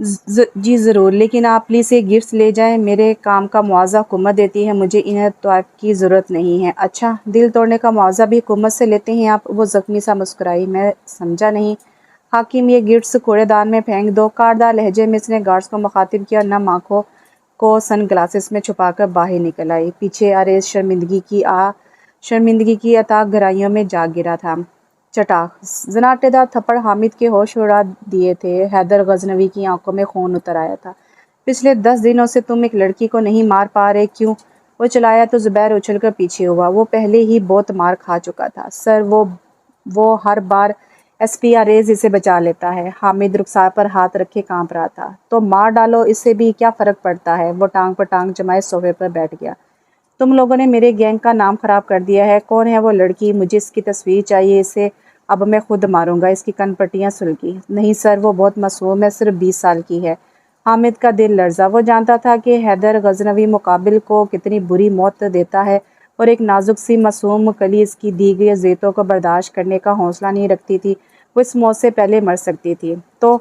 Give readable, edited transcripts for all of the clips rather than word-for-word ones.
جی ضرور، لیکن آپ پلیز یہ گفٹس لے جائیں، میرے کام کا معاوضہ حکومت دیتی ہے، مجھے انہیں طائف کی ضرورت نہیں ہے۔ اچھا، دل توڑنے کا معاوضہ بھی حکومت سے لیتے ہیں آپ؟ وہ زخمی سا مسکرائی۔ میں سمجھا نہیں۔ حاکم، یہ گفٹس کوڑے دان میں پھینک دو۔ کاردار لہجے میں اس نے گارڈز کو مخاطب کیا، نم آنکھوں کو سن گلاسز میں چھپا کر باہر نکل آئی۔ پیچھے عریض شرمندگی کی اتاہ گہرائیوں میں جا گرا تھا۔ چٹاخ! زناٹے دار تھپڑ حامد کے ہوش اڑا دیے تھے۔ حیدر غزنوی کی آنکھوں میں خون اتر آیا تھا۔ پچھلے 10 دنوں سے تم ایک لڑکی کو نہیں مار پا رہے، کیوں؟ وہ چلایا تو زبیر اچھل کر پیچھے ہوا۔ وہ پہلے ہی بہت مار کھا چکا تھا سر، وہ ہر بار ایس پی عریض اسے بچا لیتا ہے۔ حامد رخسار پر ہاتھ رکھے کانپ رہا تھا۔ تو مار ڈالو، اس سے بھی کیا فرق پڑتا ہے؟ وہ ٹانگ پر ٹانگ جمائے صوفے پر بیٹھ گیا۔ تم لوگوں نے میرے گینگ کا نام خراب کر دیا ہے۔ کون ہے وہ لڑکی؟ مجھے اس کی تصویر چاہیے، اسے اب میں خود ماروں گا۔ اس کی کن پٹیاں سلگی۔ نہیں سر، وہ بہت معصوم ہے، صرف 20 سال کی ہے۔ حامد کا دل لرزا۔ وہ جانتا تھا کہ حیدر غزنوی مقابل کو کتنی بری موت دیتا ہے، اور ایک نازک سی معصوم کلی اس کی دی گئی اذیتوں کو برداشت کرنے کا حوصلہ نہیں رکھتی تھی۔ وہ اس موت سے پہلے مر سکتی تھی۔ تو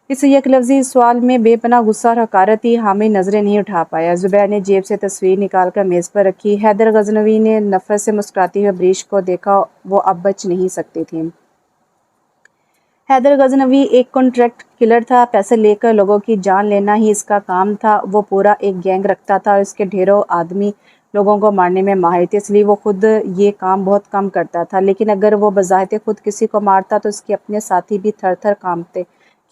اس یک لفظی سوال میں بے پناہ غصہ اور حقارت تھی۔ حامد نظریں نہیں اٹھا پایا۔ زبیر نے جیب سے تصویر نکال کر میز پر رکھی۔ حیدر غزنوی نے نفرت سے مسکراتی ہوئے عبریش کو دیکھا۔ وہ اب بچ نہیں سکتی تھی۔ حیدر غزنوی ایک کنٹریکٹ کلر تھا۔ پیسے لے کر لوگوں کی جان لینا ہی اس کا کام تھا۔ وہ پورا ایک گینگ رکھتا تھا اور اس کے ڈھیروں آدمی لوگوں کو مارنے میں ماہر تھے، اس لیے وہ خود یہ کام بہت کم کرتا تھا۔ لیکن اگر وہ بذات خود کسی کو مارتا تو اس کے اپنے ساتھی بھی تھر تھر کانپتے،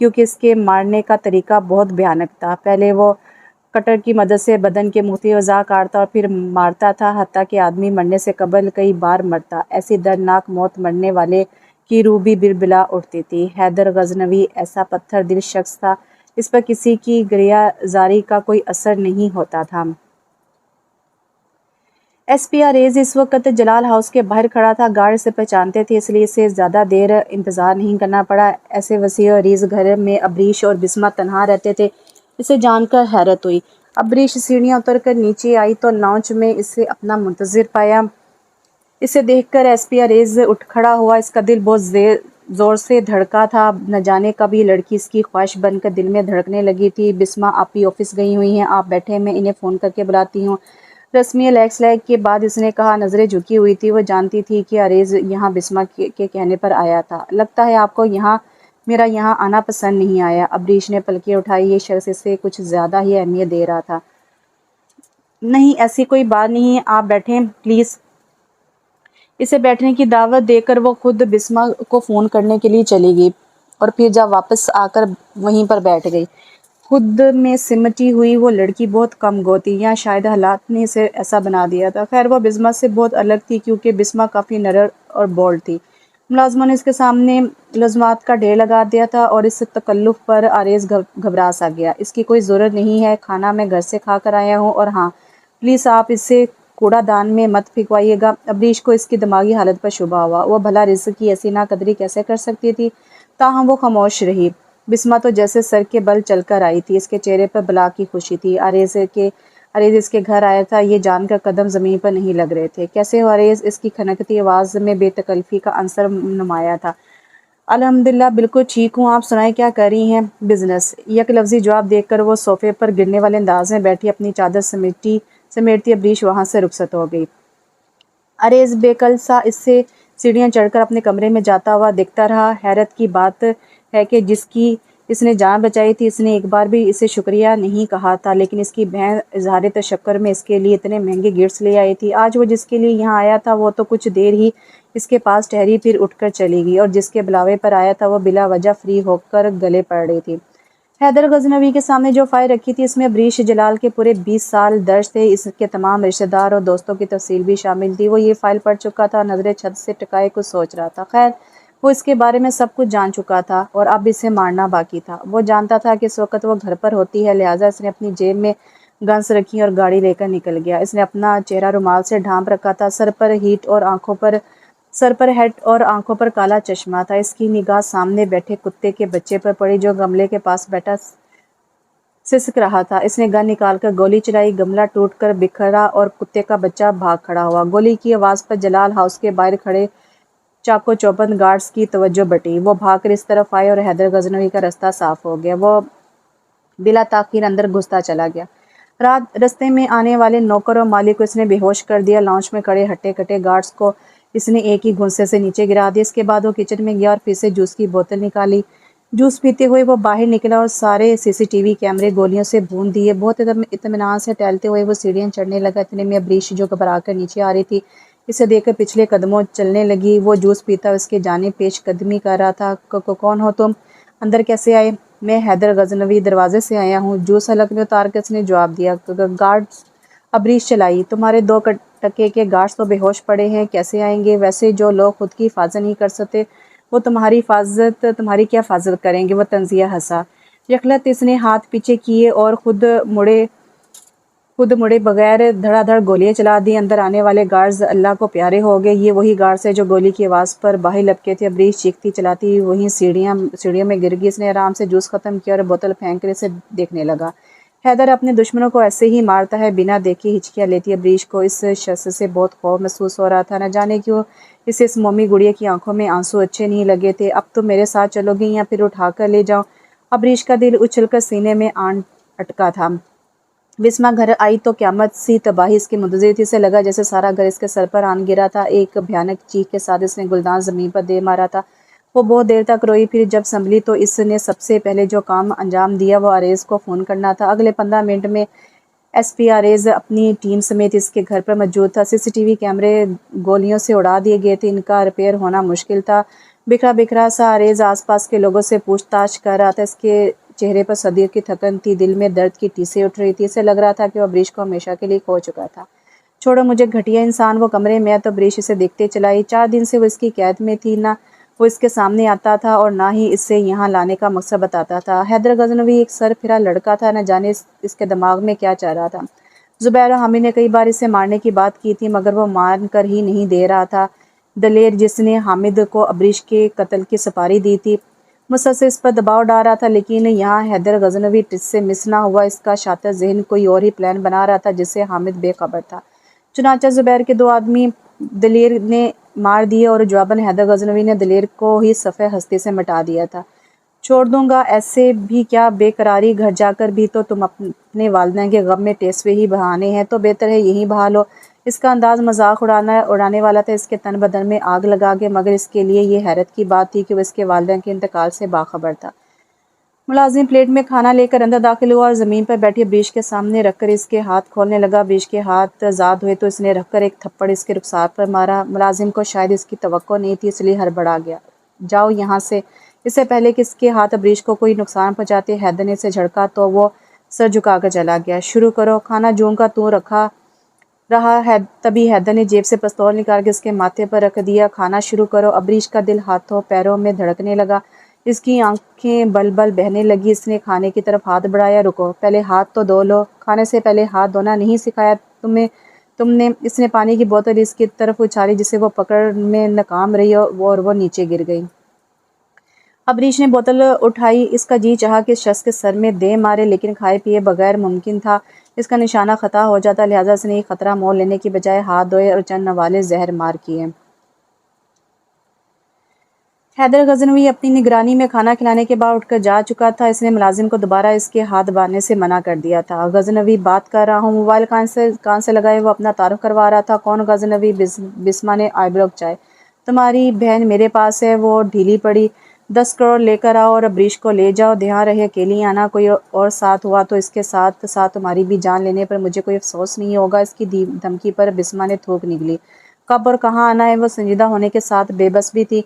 کیونکہ اس کے مارنے کا طریقہ بہت بھیانک تھا۔ پہلے وہ کٹر کی مدد سے بدن کے مختلف اعضاء کاٹتا اور پھر مارتا تھا، حتیٰ کہ آدمی مرنے سے قبل کئی بار مرتا۔ ایسی دردناک موت مرنے والے کی روح بھی بلبلا اٹھتی تھی۔ حیدر غزنوی ایسا پتھر دل شخص تھا، اس پر کسی کی گریہ زاری کا کوئی اثر نہیں ہوتا تھا۔ ایس پی عریض اس وقت جلال ہاؤس کے باہر کھڑا تھا۔ گارڈ اسے پہچانتے تھے، اس لیے اسے زیادہ دیر انتظار نہیں کرنا پڑا۔ ایسے وسیع و عریض گھر میں عبریش اور بسمہ تنہا رہتے تھے، اسے جان کر حیرت ہوئی۔ عبریش سیڑھیاں اتر کر نیچے آئی تو لاؤنج میں اسے اپنا منتظر پایا۔ اسے دیکھ کر ایس پی عریض اٹھ کھڑا ہوا۔ اس کا دل بہت زور سے دھڑکا تھا، نہ جانے کب یہ لڑکی اس کی خواہش بن کر دل میں دھڑکنے لگی تھی۔ بسمہ آپی آفس گئی ہوئی ہیں، آپ بیٹھے، میں انہیں فون کر کے بلاتی ہوں۔ رسمی لیگ کے بعد اس نے کہا۔ نظریں جھکی ہوئی تھی، وہ جانتی تھی کہ عریض یہاں بسمہ کے کہنے پر آیا تھا۔ لگتا ہے آپ کو میرا یہاں آنا پسند نہیں آیا۔ عبریش نے پلکیں اٹھائی۔ یہ شخص اسے کچھ زیادہ ہی اہمیت دے رہا تھا۔ نہیں، ایسی کوئی بات نہیں ہے، آپ بیٹھیں پلیز۔ اسے بیٹھنے کی دعوت دے کر وہ خود بسمہ کو فون کرنے کے لیے چلی گئی، اور پھر جب واپس آ کر وہیں پر بیٹھ گئی۔ خود میں سمٹی ہوئی وہ لڑکی بہت کم گو تھی، یا شاید حالات نے اسے ایسا بنا دیا تھا۔ خیر، وہ بسمہ سے بہت الگ تھی، کیونکہ بسمہ کافی نرم اور بولڈ تھی۔ ملازموں نے اس کے سامنے لازمات کا ڈھیر لگا دیا تھا، اور اس تکلف پر عریض گھبرا سا گیا۔ اس کی کوئی ضرورت نہیں ہے، کھانا میں گھر سے کھا کر آیا ہوں، اور ہاں، پلیز آپ اسے کوڑا دان میں مت پھینکوائیے گا۔ عبریش کو اس کی دماغی حالت پر شبہ ہوا۔ وہ بھلا رزق کی ایسی ناقدری کیسے کر سکتی تھی؟ تاہم وہ خاموش رہی۔ بسمہ تو جیسے سر کے بل چل کر آئی تھی، اس کے چہرے پر بلا کی خوشی تھی۔ عریض اس کے گھر آیا تھا، یہ جان کر قدم زمین پر نہیں لگ رہے تھے۔ کیسے ہو عریض؟ اس کی کھنکتی آواز میں بے تکلفی کا عنصر نمایاں تھا۔ الحمدللہ بالکل ٹھیک ہوں، آپ سنائیں کیا کر رہی ہیں؟ بزنس، یک لفظی جواب دے کر وہ صوفے پر گرنے والے انداز میں بیٹھی اپنی چادر سمیٹتی عبریش وہاں سے رخصت ہو گئی۔ عریض بے کل سا اس سے سیڑھیاں چڑھ کر اپنے کمرے میں جاتا ہوا دیکھتا رہا۔ حیرت کی بات ہے کہ جس کی اس نے جان بچائی تھی، اس نے ایک بار بھی اسے شکریہ نہیں کہا تھا، لیکن اس کی بہن اظہار تشکر میں اس کے لیے اتنے مہنگے گفٹس لے آئی تھی۔ آج وہ جس کے لیے یہاں آیا تھا وہ تو کچھ دیر ہی اس کے پاس ٹھہری، پھر اٹھ کر چلی گئی، اور جس کے بلاوے پر آیا تھا وہ بلا وجہ فری ہو کر گلے پڑ رہی تھی۔ حیدر غزنوی کے سامنے جو فائل رکھی تھی، اس میں عبریش جلال کے پورے 20 سال درج تھے، اس کے تمام رشتہ دار اور دوستوں کی تفصیل بھی شامل تھی۔ وہ یہ فائل پڑھ چکا تھا، نظریں چھت سے ٹکائے کچھ سوچ رہا تھا۔ خیر، وہ اس کے بارے میں سب کچھ جان چکا تھا، اور اب اسے مارنا باقی تھا۔ وہ جانتا تھا کہ اس وقت وہ گھر پر ہوتی ہے، لہٰذا اس نے اپنی جیب میں گنس رکھی اور گاڑی لے کر نکل گیا۔ اس نے اپنا چہرہ رومال سے ڈھانپ رکھا تھا، سر پر ہیٹ اور آنکھوں پر کالا چشمہ تھا۔ اس کی نگاہ سامنے بیٹھے کتے کے بچے پر پڑی، جو گملے کے پاس بیٹھا سسک رہا تھا۔ اس نے گن نکال کر گولی چلائی، گملہ ٹوٹ کر بکھرا اور کتے کا بچہ بھاگ کھڑا ہوا۔ گولی کی آواز پر جلال ہاؤس کے باہر کھڑے چاقو چوبند گارڈز کی توجہ بٹی۔ وہ بھاگ کر اس طرف آئے اور حیدر غزنوی کا راستہ صاف ہو گیا۔ وہ بلا تاخیر اندر گھستا چلا گیا۔ راستے میں آنے والے نوکر اور مالک کو اس نے بے ہوش کر دیا۔ لانچ میں کھڑے ہٹے کٹے گارڈز کو اس نے ایک ہی گھونسے سے نیچے گرا دیا۔ اس کے بعد وہ کچن میں گیا اور پھر سے جوس کی بوتل نکالی۔ جوس پیتے ہوئے وہ باہر نکلا اور سارے سی سی ٹی وی کیمرے گولیوں سے بھون دیے۔ بہت اطمینان سے ٹہلتے ہوئے وہ سیڑھیاں چڑھنے لگا۔ اتنے میں ابریش جو گھبرا کر نیچے آ رہی تھی اسے دیکھ کر پچھلے قدموں چلنے لگی۔ وہ جوس پیتا اس کے جانب پیش قدمی کر رہا تھا۔ کون ہو تم؟ اندر کیسے آئے؟ میں حیدر غزنوی، دروازے سے آیا ہوں۔ جوس حلق میں اتار کر اس نے جواب دیا۔ گارڈز ابریش چلائی۔ تمہارے 2 ٹکے کے گارڈز تو بے ہوش پڑے ہیں، کیسے آئیں گے؟ ویسے جو لوگ خود کی حفاظت نہیں کر سکتے وہ تمہاری کیا حفاظت کریں گے؟ وہ طنزیہ ہنسا۔ یکلت اس نے ہاتھ پیچھے کیے اور خود مڑے بغیر دھڑا دھڑ گولیاں چلا دی۔ اندر آنے والے گارڈز اللہ کو پیارے ہو گئے۔ یہ وہی گارڈز ہیں جو گولی کی آواز پر باہر لپکے تھے۔ ابریش چیختی چلاتی وہیں سیڑھیوں میں گر گئی۔ اس نے آرام سے جوس ختم کیا اور بوتل پھینک کر اسے دیکھنے لگا۔ حیدر اپنے دشمنوں کو ایسے ہی مارتا ہے، بنا دیکھے ہچکیاں لیتی ابریش کو اس شخص سے بہت خوف محسوس ہو رہا تھا۔ نہ جانے کیوں اسے اس مومی گڑیا کی آنکھوں میں آنسو اچھے نہیں لگے تھے۔ اب تم میرے ساتھ چلو گی یا پھر اٹھا کر لے جاؤ؟ ابریش کا دل اچھل کر سینے میں آن اٹکا تھا۔ بسما گھر آئی تو قیامت سی تباہی اس کی منتظر تھی۔ اسے لگا جیسے سارا گھر اس کے سر پر آن گرا تھا۔ ایک بھیانک چیخ کے ساتھ اس نے گلدان زمین پر دے مارا تھا۔ وہ بہت دیر تک روئی، پھر جب سنبھلی تو اس نے سب سے پہلے جو کام انجام دیا وہ آریز کو فون کرنا تھا۔ اگلے 15 منٹ میں ایس پی آریز اپنی ٹیم سمیت اس کے گھر پر موجود تھا۔ سی سی ٹی وی کیمرے گولیوں سے اڑا دیے گئے تھے، ان کا ریپیئر ہونا مشکل تھا۔ بکھرا سا آریز آس پاس کے لوگوں سے پوچھ تاچھ کر رہا تھا۔ اس کے چہرے پر صدیوں کی تھکن تھی، دل میں درد کی ٹیسیں اٹھ رہی تھی۔ اسے لگ رہا تھا کہ وہ ابریش کو ہمیشہ کے لیے کھو چکا تھا۔ چھوڑو مجھے گھٹیا انسان، وہ کمرے میں تو ابریش اسے دیکھتے چلائی۔ 4 دن سے وہ اس کی قید میں تھی، نہ وہ اس کے سامنے آتا تھا اور نہ ہی اسے یہاں لانے کا مقصد بتاتا تھا۔ حیدر غزنوی ایک سر پھرا لڑکا تھا، نہ جانے اس کے دماغ میں کیا چل رہا تھا۔ زبیر و حامد نے کئی بار اسے مارنے کی بات کی تھی مگر وہ مان کر ہی نہیں دے رہا تھا۔ دلیر جس نے حامد کو ابریش کے قتل کی سپاری دی تھی مسلسل اس پر دباؤ ڈال رہا تھا، لیکن یہاں حیدر غزنوی ٹچ سے مس نہ ہوا۔ اس کا شاطر ذہن کوئی اور ہی پلان بنا رہا تھا جس سے حامد بے خبر تھا۔ چنانچہ زبیر کے 2 آدمی دلیر نے مار دیے اور جواباً حیدر غزنوی نے دلیر کو ہی صفحہ ہستی سے مٹا دیا تھا۔ چھوڑ دوں گا ایسے بھی کیا بے قراری، گھر جا کر بھی تو تم اپنے والدین کے غم میں ٹیسوے ہی بہانے ہیں، تو بہتر ہے یہیں بہا لو۔ اس کا انداز مذاق اڑانے والا تھا، اس کے تن بدن میں آگ لگا گیا، مگر اس کے لیے یہ حیرت کی بات تھی کہ وہ اس کے والدین کے انتقال سے باخبر تھا۔ ملازم پلیٹ میں کھانا لے کر اندر داخل ہوا اور زمین پر بیٹھی ابریش کے سامنے رکھ کر اس کے ہاتھ کھولنے لگا۔ ابریش کے ہاتھ آزاد ہوئے تو اس نے رکھ کر ایک تھپڑ اس کے رخسار پر مارا۔ ملازم کو شاید اس کی توقع نہیں تھی، اس لیے ہڑبڑا گیا۔ جاؤ یہاں سے۔ اس سے پہلے کہ اس کے ہاتھ ابریش کو کوئی نقصان پہنچاتے حیدر نے اسے جھڑکا تو وہ سر جھکا کر چلا گیا۔ شروع کرو، کھانا جوں کا توں رکھا رہا ہے۔ تبھی حیدر نے جیب سے پستول نکال کے اس کے ماتھے پر رکھ دیا۔ کھانا شروع کرو۔ ابریش کا دل ہاتھوں پیروں میں دھڑکنے لگا، اس کی آنکھیں بل بل بہنے لگی۔ اس نے کھانے کی طرف ہاتھ بڑھایا۔ رکو، پہلے ہاتھ تو دھو لو۔ کھانے سے پہلے ہاتھ دھونا نہیں سکھایا تم نے؟ اس نے پانی کی بوتل اس کی طرف اچھالی جسے وہ پکڑ میں ناکام رہی اور وہ نیچے گر گئی۔ ابریش نے بوتل اٹھائی۔ اس کا جی چاہا کہ اس شخص کے سر میں دے مارے، لیکن کھائے پیے بغیر ممکن تھا، اس کا نشانہ خطا ہو جاتا، لہٰذا اس نے ایک خطرہ مول لینے کی بجائے ہاتھ دھوئے اور چند نوالے زہر مار کیے۔ حیدر غزنوی اپنی نگرانی میں کھانا کھلانے کے بعد اٹھ کر جا چکا تھا۔ اس نے ملازم کو دوبارہ اس کے ہاتھ باندھنے سے منع کر دیا تھا۔ غزنوی بات کر رہا ہوں۔ موبائل کان سے لگائے وہ اپنا تعارف کروا رہا تھا۔ کون غزنوی؟ بسما نے آئیبرو اکچائے۔ تمہاری بہن میرے پاس ہے، وہ ڈھیلی پڑی۔ 10 کروڑ لے کر آؤ اور ابریش کو لے جاؤ۔ دھیان رہے اکیلی آنا، کوئی اور ساتھ ہوا تو اس کے ساتھ ساتھ تمہاری بھی جان لینے پر مجھے کوئی افسوس نہیں ہوگا۔ اس کی دھمکی پر بسما نے تھوک نگلی۔ کب اور کہاں آنا ہے؟ وہ سنجیدہ ہونے کے ساتھ بے بس بھی تھی۔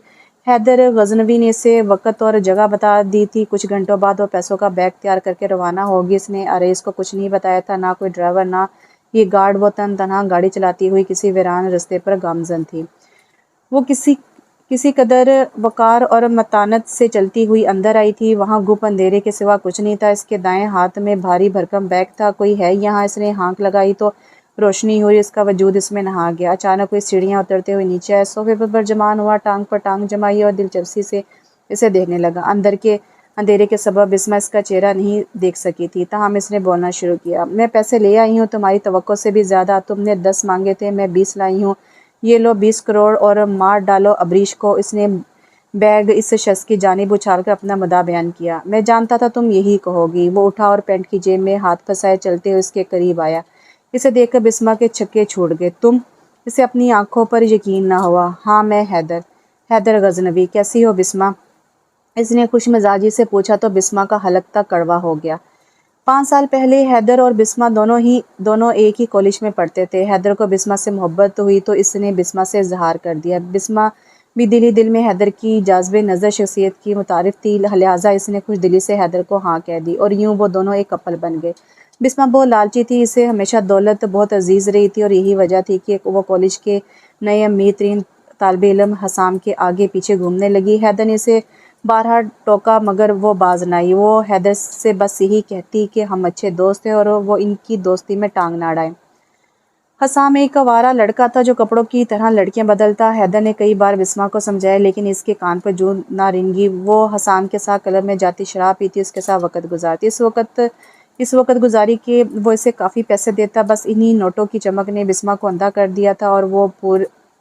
حیدر غزنوی نے اسے وقت اور جگہ بتا دی تھی۔ کچھ گھنٹوں بعد وہ پیسوں کا بیگ تیار کر کے روانہ ہوگی۔ اس نے آریز کو کچھ نہیں بتایا تھا، نہ کوئی ڈرائیور نہ یہ گارڈ۔ وہ تنہا گاڑی چلاتی ہوئی کسی ویران رستے پر گامزن تھی۔ وہ کسی قدر وقار اور متانت سے چلتی ہوئی اندر آئی تھی۔ وہاں گپ اندھیرے کے سوا کچھ نہیں تھا۔ اس کے دائیں ہاتھ میں بھاری بھرکم بیگ تھا۔ کوئی ہے یہاں؟ اس نے ہانک لگائی تو روشنی ہوئی، اس کا وجود اس میں نہا گیا۔ اچانک کوئی سیڑھیاں اترتے ہوئے نیچے آیا، صوفے پر برجمان ہوا، ٹانگ پر ٹانگ جمائی اور دلچسپی سے اسے دیکھنے لگا۔ اندر کے اندھیرے کے سبب بسما اس کا چہرہ نہیں دیکھ سکی تھی، تاہم اس نے بولنا شروع کیا۔ میں پیسے لے آئی ہوں، تمہاری توقع سے بھی زیادہ۔ تم نے 10 مانگے تھے، میں 20 لائی ہوں۔ یہ لو 20 کروڑ اور مار ڈالو ابریش کو۔ اس نے بیگ اس شخص کی جانب اچھال کر اپنا مدعا بیان کیا۔ میں جانتا تھا تم یہی کہو گی۔ وہ اٹھا اور پینٹ کی جیب میں ہاتھ پھنسائے چلتے ہوئے اس کے قریب آیا۔ اسے دیکھ کر بسمہ کے چھکے چھوٹ گئے۔ تم؟ اسے اپنی آنکھوں پر یقین نہ ہوا۔ ہاں میں حیدر غزنوی۔ کیسی ہو بسمہ؟ اس نے خوش مزاجی سے پوچھا تو بسمہ کا حلق تک کڑوا ہو گیا۔ 5 سال پہلے حیدر اور بسمہ دونوں ایک ہی کالج میں پڑھتے تھے۔ حیدر کو بسمہ سے محبت ہوئی تو اس نے بسمہ سے اظہار کر دیا۔ بسمہ بھی دل ہی دل میں حیدر کی جاذب نظر شخصیت کی متعارف تھی، لہٰذا اس نے خوش دلی سے حیدر کو ہاں کہہ دی اور یوں وہ دونوں ایک کپل بن گئے۔ بسمہ بہت لالچی تھی، اسے ہمیشہ دولت بہت عزیز رہی تھی اور یہی وجہ تھی کہ وہ کالج کے نئے امیر ترین طالب علم حسام کے آگے پیچھے گھومنے لگی۔ حیدر نے اسے بارہا ٹوکا مگر وہ باز نہ آئی۔ وہ حیدر سے بس یہی کہتی کہ ہم اچھے دوست ہیں اور وہ ان کی دوستی میں ٹانگ نہ اڑائے۔ حسام ایک آوارہ لڑکا تھا جو کپڑوں کی طرح لڑکیاں بدلتا۔ حیدر نے کئی بار بسمہ کو سمجھایا لیکن اس کے کان پر جوں نہ رنگی۔ وہ حسام کے ساتھ کلب میں جاتی، شراب پیتی، اس کے ساتھ وقت گزارتی۔ اس وقت گزاری کے وہ اسے کافی پیسے دیتا۔ بس انہی نوٹوں کی چمک نے بسمہ کو اندھا کر دیا تھا اور وہ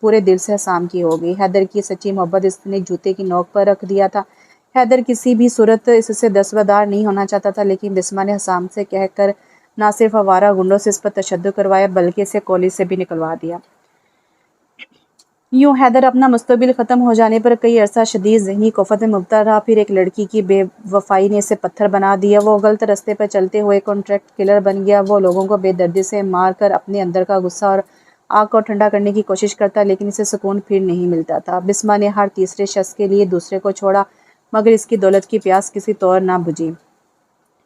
پورے دل سے حسام کی ہو گئی۔ حیدر کی سچی محبت اس نے جوتے کی نوک پر رکھ دیا تھا۔ حیدر کسی بھی صورت اس سے دستبردار نہیں ہونا چاہتا تھا لیکن بسمہ نے حسام سے کہہ کر نہ صرف آوارہ گنڈوں سے اس پر تشدد کروایا بلکہ اسے کالج سے بھی نکلوا دیا۔ یوں حیدر اپنا مستقبل ختم ہو جانے پر کئی عرصہ شدید ذہنی کوفت میں مبتلا رہا۔ پھر ایک لڑکی کی بے وفائی نے اسے پتھر بنا دیا۔ وہ غلط راستے پر چلتے ہوئے کانٹریکٹ کلر بن گیا۔ وہ لوگوں کو بے دردی سے مار کر اپنے اندر کا غصہ اور آگ کو ٹھنڈا کرنے کی کوشش کرتا لیکن اسے سکون پھر نہیں ملتا تھا۔ بسمہ نے ہر تیسرے شخص کے لیے دوسرے کو چھوڑا مگر اس کی دولت کی پیاس کسی طور نہ بجھی۔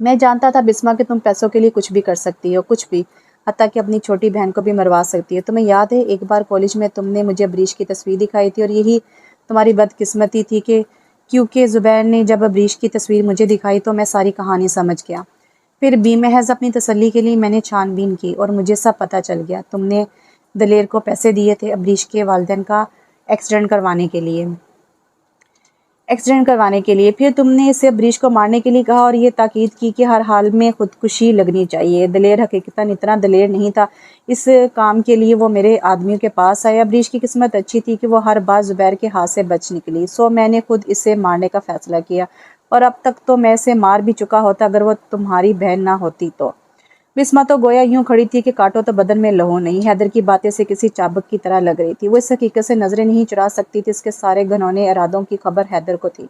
میں جانتا تھا بسمہ کہ تم پیسوں کے لیے کچھ بھی کر سکتی ہو، کچھ بھی، حتیٰ کہ اپنی چھوٹی بہن کو بھی مروا سکتی ہے۔ تمہیں یاد ہے ایک بار کالج میں تم نے مجھے بریش کی تصویر دکھائی تھی اور یہی تمہاری بدقسمتی تھی کہ کیونکہ زبیر نے جب بریش کی تصویر مجھے دکھائی تو میں ساری کہانی سمجھ گیا۔ پھر بھی محض اپنی تسلی کے لیے میں نے چھان بین کی اور مجھے سب پتہ چل گیا۔ تم نے دلیر کو پیسے دیے تھے بریش کے والدین کا ایکسیڈنٹ کروانے کے لیے۔ پھر تم نے اسے بریش کو مارنے کے لیے کہا اور یہ تاکید کی کہ ہر حال میں خودکشی لگنی چاہیے۔ دلیر حقیقتاً اتنا دلیر نہیں تھا۔ اس کام کے لیے وہ میرے آدمیوں کے پاس آیا۔ بریش کی قسمت اچھی تھی کہ وہ ہر بار زبیر کے ہاتھ سے بچ نکلی، سو میں نے خود اسے مارنے کا فیصلہ کیا اور اب تک تو میں اسے مار بھی چکا ہوتا اگر وہ تمہاری بہن نہ ہوتی تو۔ بسمہ تو گویا یوں کھڑی تھی کہ کاٹو تو بدن میں لہو نہیں۔ حیدر کی باتیں اسے کسی چابک کی طرح لگ رہی تھی۔ وہ اس حقیقت سے نظریں نہیں چرا سکتی تھی، اس کے سارے گھنونے ارادوں کی خبر حیدر کو تھی۔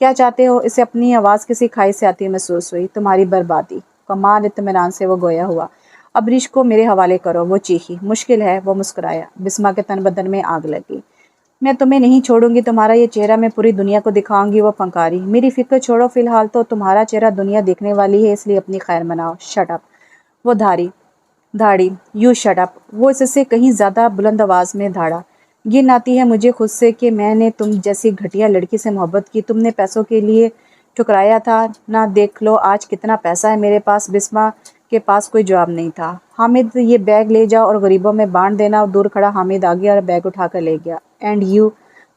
کیا چاہتے ہو؟ اسے اپنی آواز کسی کھائی سے آتی محسوس ہوئی۔ تمہاری بربادی۔ کمال اطمینان سے وہ گویا ہوا۔ اب بریش کو میرے حوالے کرو، وہ چیخی۔ مشکل ہے، وہ مسکرایا۔ بسمہ کے تن بدن میں آگ لگی۔ میں تمہیں نہیں چھوڑوں گی، تمہارا یہ چہرہ میں پوری دنیا کو دکھاؤں گی، وہ پھنکاری۔ میری فکر چھوڑو، فی الحال تو تمہارا چہرہ دنیا دیکھنے والی ہے، اس لیے اپنی خیر مناؤ۔ Shut up. وہ دھاڑی۔ You shut up. وہ اس سے کہیں زیادہ بلند آواز میں دھاڑا۔ گن آتی ہے مجھے خود سے کہ میں نے تم جیسی گھٹیا لڑکی سے محبت کی۔ تم نے پیسوں کے لیے ٹھکرایا تھا نا، دیکھ لو آج کتنا پیسہ ہے میرے پاس۔ بسمہ کے پاس کوئی جواب نہیں تھا۔ حامد یہ بیگ لے جاؤ اور غریبوں میں بانٹ دینا۔ دور کھڑا حامد آ گیا اور بیگ اٹھا کر لے گیا۔ اینڈ یو،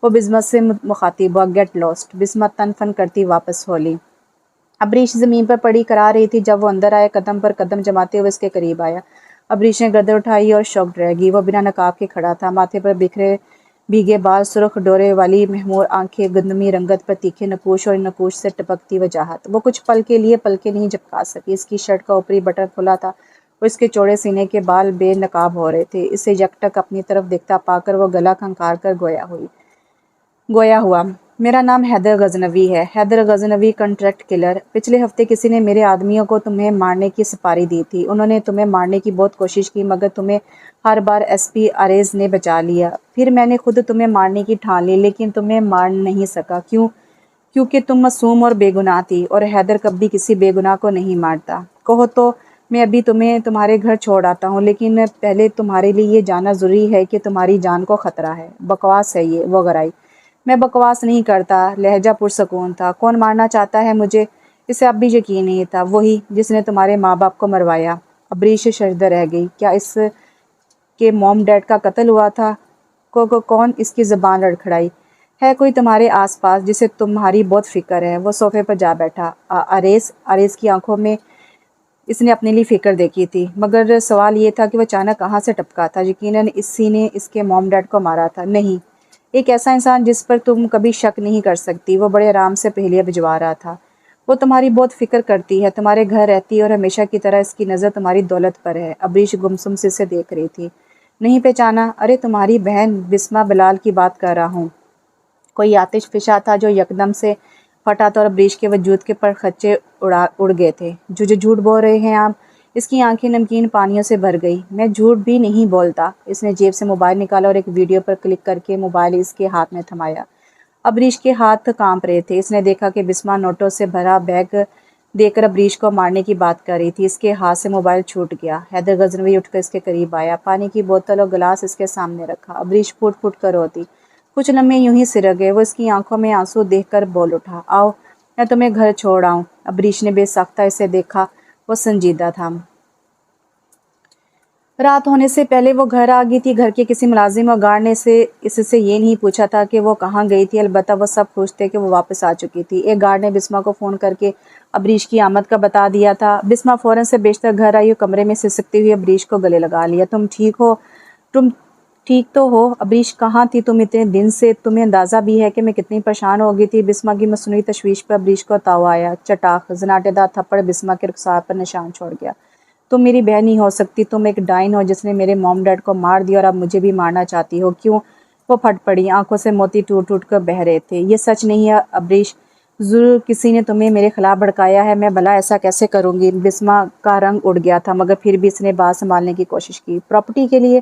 وہ بسمہ سے مخاطب ہوا، گیٹ لاسٹ۔ بسمہ تن فن کرتی واپس ہو لی۔ ابریش زمین پر پڑی کرا رہی تھی۔ جب وہ اندر آیا قدم پر قدم جماتے ہوئے اس کے قریب آیا۔ ابریش نے گردن اٹھائی اور شاکڈ رہ گئی۔ وہ بنا نقاب کے کھڑا تھا، ماتھے پر بکھرے بھیگے بال، سرخ ڈورے والی مہمور آنکھیں، گندمی رنگت پر تیکھے نقوش اور نقوش سے ٹپکتی وجاہت۔ وہ کچھ پل کے لیے پلکیں نہیں جھپکا سکی۔ اس کی شرٹ کا اوپری بٹن کھلا تھا اور اس کے چوڑے سینے کے بال بے نقاب ہو رہے تھے۔ اسے یکٹک اپنی طرف دیکھتا پا کر وہ گلا کھنکار کر گویا ہوا، میرا نام حیدر غزنوی ہے، حیدر غزنوی، کانٹریکٹ کلر۔ پچھلے ہفتے کسی نے میرے آدمیوں کو تمہیں مارنے کی سپاری دی تھی۔ انہوں نے تمہیں مارنے کی بہت کوشش کی مگر تمہیں ہر بار ایس پی اریز نے بچا لیا۔ پھر میں نے خود تمہیں مارنے کی ٹھان لی لیکن تمہیں مار نہیں سکا۔ کیونکہ تم معصوم اور بے گناہ تھی اور حیدر کبھی کسی بے گناہ کو نہیں مارتا۔ کہو تو میں ابھی تمہیں تمہارے گھر چھوڑ آتا ہوں لیکن پہلے تمہارے لیے یہ جاننا ضروری ہے کہ تمہاری جان کو خطرہ ہے۔ بکواس ہے یہ، وہ غرائی۔ میں بکواس نہیں کرتا، لہجہ پرسکون تھا۔ کون مارنا چاہتا ہے مجھے؟ اسے اب بھی یقین نہیں تھا، وہی جس نے تمہارے ماں باپ کو مروایا۔ ابریش شرمندہ رہ گئی۔ کیا اس کے موم ڈیڈ کا قتل ہوا تھا؟ کون؟ اس کی زبان لڑکھڑائی۔ ہے کوئی تمہارے آس پاس جسے تمہاری بہت فکر ہے؟ وہ صوفے پر جا بیٹھا۔ اریز کی آنکھوں میں اس نے اپنے لیے فکر دیکھی تھی مگر سوال یہ تھا کہ وہ اچانک کہاں سے ٹپکا تھا۔ یقیناً اسی نے اس کے موم ڈیڈ کو مارا تھا۔ نہیں، ایک ایسا انسان جس پر تم کبھی شک نہیں کر سکتی۔ وہ بڑے آرام سے پہلیاں بھجوا رہا تھا۔ وہ تمہاری بہت فکر کرتی ہے، تمہارے گھر رہتی ہے اور ہمیشہ کی طرح اس کی نظر تمہاری دولت پر ہے۔ ابریش گمسم سے اسے دیکھ رہی تھی۔ نہیں پہچانا؟ ارے تمہاری بہن بسما بلال کی بات کر رہا ہوں۔ کوئی آتش فشاں تھا جو یکدم سے پھٹا تھا اور ابریش کے وجود کے پر خچے اڑ گئے تھے۔ جو جھوٹ بول رہے ہیں آپ؟ اس کی آنکھیں نمکین پانیوں سے بھر گئی۔ میں جھوٹ بھی نہیں بولتا۔ اس نے جیب سے موبائل نکالا اور ایک ویڈیو پر کلک کر کے موبائل اس کے ہاتھ میں تھمایا۔ ابریش کے ہاتھ کانپ رہے تھے۔ اس نے دیکھا کہ بسما نوٹوں سے بھرا بیگ دے کر ابریش کو مارنے کی بات کر رہی تھی۔ اس کے ہاتھ سے موبائل چھوٹ گیا۔ حیدر غزنوی اٹھ کر اس کے قریب آیا، پانی کی بوتل اور گلاس اس کے سامنے رکھا۔ ابریش پھوٹ پھوٹ کر روتی۔ کچھ لمحے یوں ہی سرک گئے۔ وہ اس کی آنکھوں میں آنسو دیکھ کر بول اٹھا، آؤ میں تمہیں گھر چھوڑ آؤں۔ ابریش نے بے ساختہ اسے دیکھا۔ وہ سنجیدہ تھا۔ رات ہونے سے پہلے وہ گھر آ گئی تھی۔ گھر کے کسی ملازم اور گارڈ نے اس سے یہ نہیں پوچھا تھا کہ وہ کہاں گئی تھی، البتہ وہ سب خوش تھے کہ وہ واپس آ چکی تھی۔ ایک گارڈ نے بسما کو فون کر کے ابریش کی آمد کا بتا دیا تھا۔ بسما فوراً سے بیشتر گھر آئی اور کمرے میں سسکتی ہوئی ابریش کو گلے لگا لیا۔ تم ٹھیک ہو؟ تم ٹھیک تو ہو؟ ابریش کہاں تھی تم اتنے دن سے؟ تمہیں اندازہ بھی ہے کہ میں کتنی پریشان ہو گئی تھی؟ بسما کی مصنوعی تشویش پر ابریش کو تاؤ آیا۔ چٹاخ زناٹے دار تھپڑ بسما کے رخسار پر نشان چھوڑ گیا۔ تم میری بہن نہیں ہو سکتی، تم ایک ڈائن ہو جس نے میرے موم ڈیڈ کو مار دیا اور اب مجھے بھی مارنا چاہتی ہو۔ کیوں؟ وہ پھٹ پڑی، آنکھوں سے موتی ٹوٹ ٹوٹ کر بہہ رہے تھے۔ یہ سچ نہیں ہے ابریش، ضرور کسی نے تمہیں میرے خلاف بھڑکایا ہے۔ میں بھلا ایسا کیسے کروں گی؟ بسما کا رنگ اڑ گیا تھا، مگر پھر بھی اس نے بات سنبھالنے کی کوشش کی۔ پراپرٹی کے لیے؟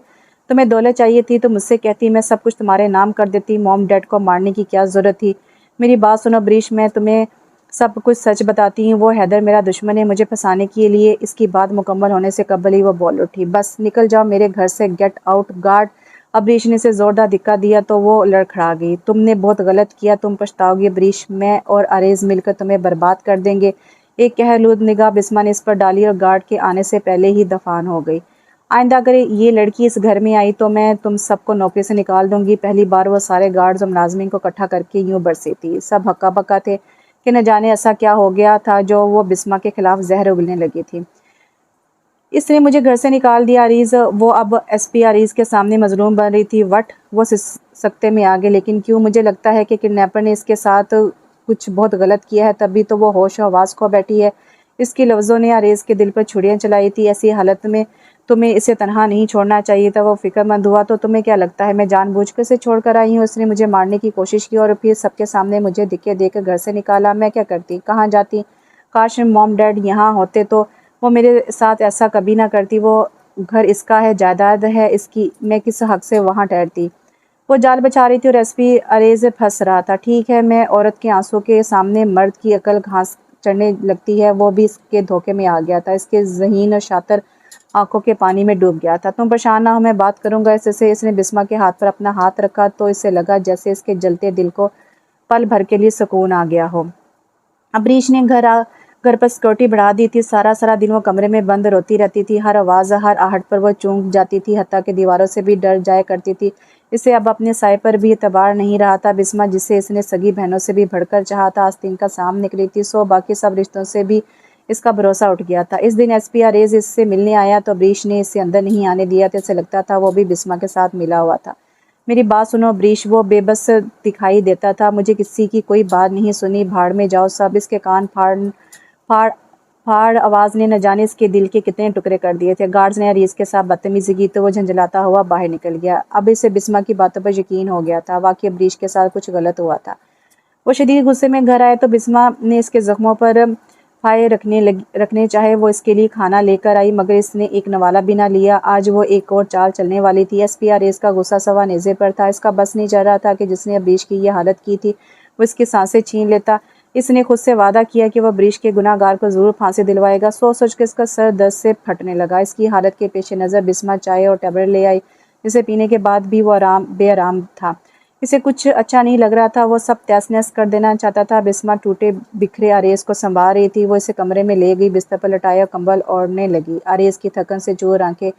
تمہیں دولت چاہیے تھی تو مجھ سے کہتی، میں سب کچھ تمہارے نام کر دیتی۔ موم ڈیڈ کو مارنے کی کیا ضرورت تھی؟ میری بات سنو ابریش، میں تمہیں سب کچھ سچ بتاتی ہوں۔ وہ حیدر میرا دشمن ہے، مجھے پھنسانے کے لیے۔ اس کی بات مکمل ہونے سے قبل ہی وہ بول اٹھی، بس نکل جاؤ میرے گھر سے، گیٹ آؤٹ۔ گارڈ ابریش نے اسے زوردار دھکا دیا تو وہ لڑکھڑا گئی۔ تم نے بہت غلط کیا، تم پچھتاؤ گی ابریش، میں اور عریض مل کر تمہیں برباد کر دیں گے۔ ایک قہرآلود نگاہ بسما نے اس پر ڈالی اور گارڈ کے آنے سے پہلے ہی دفان ہو گئی۔ آئندہ اگر یہ لڑکی اس گھر میں آئی تو میں تم سب کو نوکری سے نکال دوں گی۔ پہلی بار وہ سارے گارڈز اور ملازمین کو اکٹھا کر کے یوں برسی تھی۔ سب ہکا بکا تھے کہ نہ جانے ایسا کیا ہو گیا تھا جو وہ بسما کے خلاف زہر اگلنے لگی تھی۔ اس نے مجھے گھر سے نکال دیا عریض۔ وہ اب ایس پی عریض کے سامنے مظلوم بن رہی تھی۔ وٹ؟ وہ سکتے میں آگے، لیکن کیوں؟ مجھے لگتا ہے کہ کڈنیپر نے اس کے ساتھ کچھ بہت غلط کیا ہے، تبھی تو وہ ہوش و حواس کھو بیٹھی ہے۔ اس کے لفظوں نے عریض کے دل پر چھڑیاں چلائی تھی۔ ایسی حالت میں تمہیں اسے تنہا نہیں چھوڑنا چاہیے تھا۔ وہ فکر مند ہوا، تو تمہیں کیا لگتا ہے میں جان بوجھ کر اسے چھوڑ کر آئی ہوں؟ اس نے مجھے مارنے کی کوشش کی اور پھر سب کے سامنے مجھے دھکے دے کر گھر سے نکالا۔ میں کیا کرتی؟ کہاں جاتی؟ کاش موم ڈیڈ یہاں ہوتے تو وہ میرے ساتھ ایسا کبھی نہ کرتی۔ وہ گھر اس کا ہے، جائیداد ہے اس کی، میں کس حق سے وہاں ٹھہرتی؟ وہ جال بچا رہی تھی اور ایس پی عریض پھنس رہا تھا۔ ٹھیک ہے، میں عورت کے آنسوں کے سامنے مرد کی عقل گھاس چڑھنے لگتی ہے۔ وہ بھی اس کے دھوکے میں آ گیا تھا، اس کے ذہین اور شاطر آنکھوں کے پانی میں ڈوب گیا تھا۔ تم پریشان نہ ہو، میں بات کروں گا اس سے۔ اس نے بسما کے ہاتھ پر اپنا ہاتھ رکھا تو اسے لگا جیسے اس کے جلتے دل کو پل بھر کے لیے سکون آ گیا ہو۔ ابریش نے گھر پر سیکورٹی بڑھا دی تھی۔ سارا دن وہ کمرے میں بند روتی رہتی تھی۔ ہر آواز، ہر آہٹ پر وہ چونک جاتی تھی، حتیٰ کہ دیواروں سے بھی ڈر جایا کرتی تھی۔ اسے اب اپنے سائے پر بھی اعتبار نہیں رہا تھا۔ بسما جسے اس نے سگی بہنوں سے بھی بڑھ کر چاہا تھا، آستین کا سام نکلی تھی، سو باقی سب رشتوں سے بھی اس کا بھروسہ اٹھ گیا تھا۔ اس دن ایس پی عریض اس سے ملنے آیا تو ابریش نے اسے اندر نہیں آنے دیا تھا۔ اسے لگتا تھا وہ بھی بسما کے ساتھ ملا ہوا تھا۔ میری بات سنو ابریش، وہ بے بس دکھائی دیتا تھا۔ مجھے کسی کی کوئی بات نہیں سنی، بھاڑ میں جاؤ سب۔ اس کے کان پھاڑ آواز نے نہ جانے اس کے دل کے کتنے ٹکڑے کر دیے تھے۔ گارڈز نے عریض کے ساتھ بدتمیزی کی تو وہ جھنجھلاتا ہوا باہر نکل گیا۔ اب اسے بسما کی باتوں پر یقین ہو گیا تھا، واقعی ابریش کے ساتھ کچھ غلط ہوا تھا۔ وہ شدید غصے میں گھر آئے تو بسما نے اس کے زخموں پر پھائے رکھنے چاہے۔ وہ اس کے لیے کھانا لے کر آئی، مگر اس نے ایک نوالہ بھی نہ لیا۔ آج وہ ایک اور چال چلنے والی تھی۔ ایس پی عریض کا غصہ سوا نیزے پر تھا۔ اس کا بس نہیں چل رہا تھا کہ جس نے ابریش کی یہ حالت کی تھی وہ اس کی سانسیں چھین لیتا۔ اس نے خود سے وعدہ کیا کہ وہ ابریش کے گناہ گار کو ضرور پھانسی دلوائے گا۔ سوچ کر اس کا سر درد سے پھٹنے لگا۔ اس کی حالت کے پیش نظر بسما چائے اور ٹیبلٹ لے آئی، جسے پینے کے بعد بھی وہ بے آرام تھا۔ اسے کچھ اچھا نہیں لگ رہا تھا، وہ سب تہس نہس کر دینا چاہتا تھا۔ بسما ٹوٹے بکھرے عریض کو سنبھال رہی تھی۔ وہ اسے کمرے میں لے گئی، بستر پر لٹایا، کمبل اوڑھنے لگی۔ عریض کی تھکن سے چور آنکھیں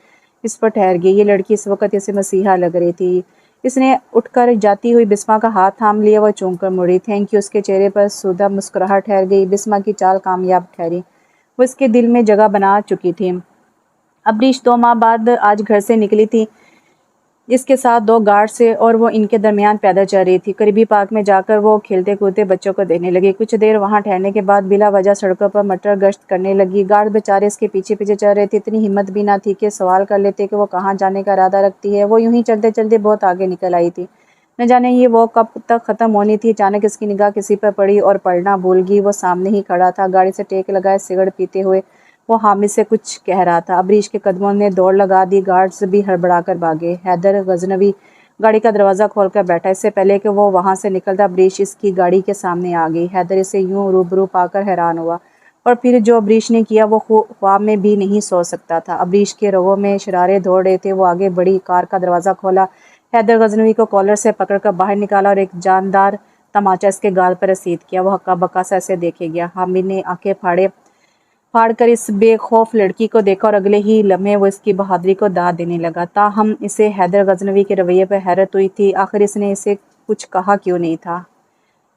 اس پر ٹھہر گئی۔ یہ لڑکی اس وقت اسے مسیحا لگ رہی تھی۔ اس نے اٹھ کر جاتی ہوئی بسما کا ہاتھ تھام لیا، وہ چونک کر مڑی۔ Thank you. اس کے چہرے پر سودہ مسکراہٹ ٹھہر گئی۔ بسما کی چال کامیاب ٹھہری، وہ اس کے دل میں جگہ بنا چکی تھی۔ ابریش 2 ماہ بعد آج گھر سے نکلی تھی۔ اس کے ساتھ 2 گارڈ سے اور وہ ان کے درمیان پیدل چل رہی تھی۔ قریبی پارک میں جا کر وہ کھیلتے کودتے بچوں کو دیکھنے لگی۔ کچھ دیر وہاں ٹھہرنے کے بعد بلا وجہ سڑکوں پر مٹر گشت کرنے لگی۔ گارڈ بیچارے اس کے پیچھے پیچھے چل رہے تھے۔ اتنی ہمت بھی نہ تھی کہ سوال کر لیتے کہ وہ کہاں جانے کا ارادہ رکھتی ہے۔ وہ یوں ہی چلتے چلتے بہت آگے نکل آئی تھی۔ نہ جانے یہ وہ کب تک ختم ہونی تھی۔ اچانک اس کی نگاہ کسی پر پڑی اور پڑھنا بھول گئی۔ وہ سامنے ہی کھڑا تھا، گاڑی سے ٹیک لگائے سگریٹ پیتے ہوئے۔ وہ حامد سے کچھ کہہ رہا تھا۔ عبریش کے قدموں نے دوڑ لگا دی۔ گارڈز بھی ہڑبڑا کر بھاگے۔ حیدر غزنوی گاڑی کا دروازہ کھول کر بیٹھا۔ اس سے پہلے کہ وہ وہاں سے نکلتا عبریش اس کی گاڑی کے سامنے آ گئی۔ حیدر اسے یوں روبرو پا کر حیران ہوا، اور پھر جو عبریش نے کیا وہ خواب میں بھی نہیں سوچ سکتا تھا۔ عبریش کے رگوں میں شرارے دوڑ رہے تھے۔ وہ آگے بڑھی، کار کا دروازہ کھولا، حیدر غزنوی کو کالر سے پکڑ کر باہر نکالا اور ایک جاندار تماچا اس کے گال پر رسید کیا۔ وہ ہکا بکا سا اسے دیکھے گیا۔ حامد نے آنکھیں پھاڑ کر اس بے خوف لڑکی کو دیکھا اور اگلے ہی لمحے وہ اس کی بہادری کو داد دینے لگا۔ تاہم اسے حیدر غزنوی کے رویے پر حیرت ہوئی تھی۔ آخر اس نے اسے کچھ کہا کیوں نہیں تھا؟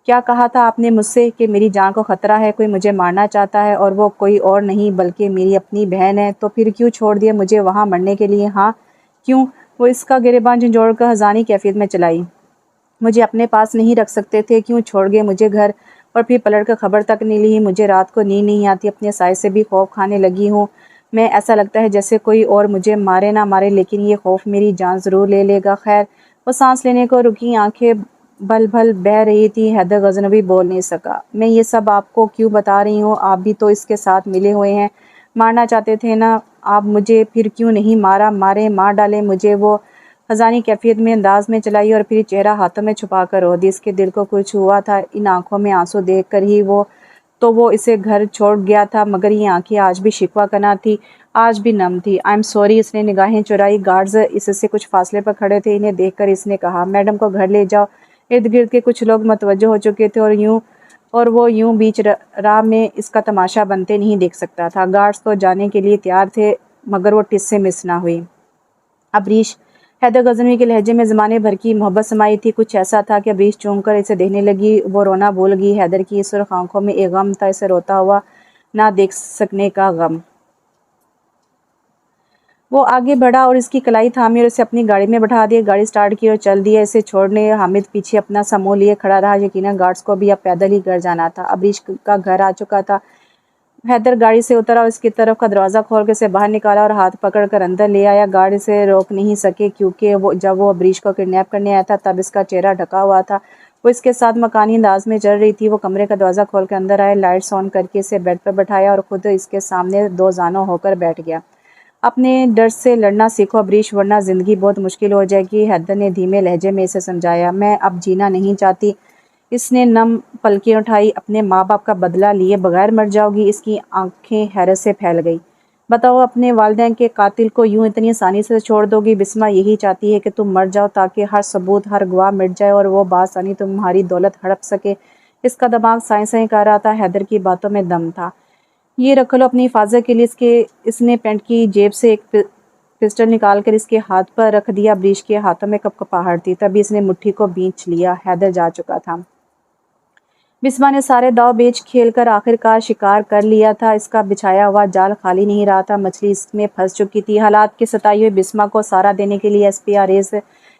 کیا کہا تھا آپ نے مجھ سے کہ میری جان کو خطرہ ہے، کوئی مجھے مارنا چاہتا ہے، اور وہ کوئی اور نہیں بلکہ میری اپنی بہن ہے؟ تو پھر کیوں چھوڑ دیا مجھے وہاں مرنے کے لیے؟ ہاں کیوں؟ وہ اس کا گریباں جھنجھوڑ کر حزانی کیفیت میں چلائی۔ مجھے اپنے پاس نہیں رکھ سکتے تھے؟ کیوں چھوڑ گئے مجھے گھر؟ اور پھر پلٹ کر خبر تک نہیں لی۔ مجھے رات کو نیند نہیں آتی، اپنے سائے سے بھی خوف کھانے لگی ہوں میں۔ ایسا لگتا ہے جیسے کوئی اور مجھے مارے نہ مارے لیکن یہ خوف میری جان ضرور لے لے گا۔ خیر۔ وہ سانس لینے کو رکی، آنکھیں بھل بھل بہہ رہی تھی۔ حیدر غزنوی بول نہیں سکا۔ میں یہ سب آپ کو کیوں بتا رہی ہوں؟ آپ بھی تو اس کے ساتھ ملے ہوئے ہیں۔ مارنا چاہتے تھے نا آپ مجھے، پھر کیوں نہیں مارا؟ مار ڈالے مجھے۔ وہ حزانی کیفیت میں انداز میں چلائی اور پھر چہرہ ہاتھوں میں چھپا کر رو دی۔ اس کے دل کو کچھ ہوا تھا ان آنکھوں میں آنسو دیکھ کر ہی۔ وہ اسے گھر چھوڑ گیا تھا، مگر یہ آنکھیں آج بھی شکوہ کنا تھی، آج بھی نم تھی۔ I am sorry. اس نے نگاہیں چرائی۔ گارڈز اس سے کچھ فاصلے پر کھڑے تھے۔ انہیں دیکھ کر اس نے کہا، میڈم کو گھر لے جاؤ۔ ارد گرد کے کچھ لوگ متوجہ ہو چکے تھے اور وہ یوں بیچ راہ میں اس کا تماشا بنتے نہیں دیکھ سکتا تھا۔ گارڈز تو جانے کے لیے تیار تھے مگر وہ ٹس سے مس نہ ہوئی۔ عبریش، حیدر غزنوی کے لہجے میں زمانے بھر کی محبت سمائی تھی۔ کچھ ایسا تھا کہ عبریش چونک کر اسے دیکھنے لگی۔ وہ رونا بھول گئی۔ حیدر کی سرخ آنکھوں میں ایک غم تھا، اسے روتا ہوا نہ دیکھ سکنے کا غم۔ وہ آگے بڑھا اور اس کی کلائی تھامی اور اسے اپنی گاڑی میں بٹھا دیا۔ گاڑی سٹارٹ کی اور چل دیا۔ اسے چھوڑنے حامد پیچھے اپنا سا منہ لیے کھڑا رہا۔ یقیناً گارڈز کو بھی اب پیدل ہی گھر جانا تھا۔ عبریش کا گھر آ چکا تھا۔ حیدر گاڑی سے اترا اور اس کی طرف کا دروازہ کھول کے اسے باہر نکالا اور ہاتھ پکڑ کر اندر لے آیا۔ گارڈ اسے روک نہیں سکے کیونکہ جب وہ عبریش کو کڈنیپ کرنے آیا تھا تب اس کا چہرہ ڈھکا ہوا تھا۔ وہ اس کے ساتھ مکانی انداز میں چل رہی تھی۔ وہ کمرے کا دروازہ کھول کے اندر آئے، لائٹس آن کر کے اسے بیڈ پر بٹھایا اور خود اس کے سامنے دو زانوں ہو کر بیٹھ گیا۔ اپنے ڈر سے لڑنا سیکھو عبریش، ورنہ زندگی بہت مشکل ہو جائے گی، حیدر نے دھیمے لہجے میں اسے سمجھایا۔ میں اب جینا نہیں چاہتی۔ اس نے نم پلکیں اٹھائی۔ اپنے ماں باپ کا بدلہ لیے بغیر مر جاؤ گی؟ اس کی آنکھیں حیرت سے پھیل گئی۔ بتاؤ، اپنے والدین کے قاتل کو یوں اتنی آسانی سے چھوڑ دو گی؟ بسمہ یہی چاہتی ہے کہ تم مر جاؤ تاکہ ہر ثبوت، ہر گواہ مٹ جائے اور وہ بآسانی تمہاری دولت ہڑپ سکے۔ اس کا دماغ سائیں سائیں کر رہا تھا۔ حیدر کی باتوں میں دم تھا۔ یہ رکھ لو اپنی حفاظت کے لیے۔ اس نے پینٹ کی جیب سے ایک پسٹل نکال کر اس کے ہاتھ پر رکھ دیا۔ عبریش کے ہاتھوں میں کپکپاہٹ تھی، تبھی اس نے مٹھی کو بھینچ لیا۔ حیدر جا چکا تھا۔ بسمہ نے سارے داؤ بیچ کھیل کر آخر کار شکار کر لیا تھا۔ اس کا بچھایا ہوا جال خالی نہیں رہا تھا، مچھلی اس میں پھنس چکی تھی۔ حالات کی ستائی ہوئی بسمہ کو سہارا دینے کے لیے ایس پی آریز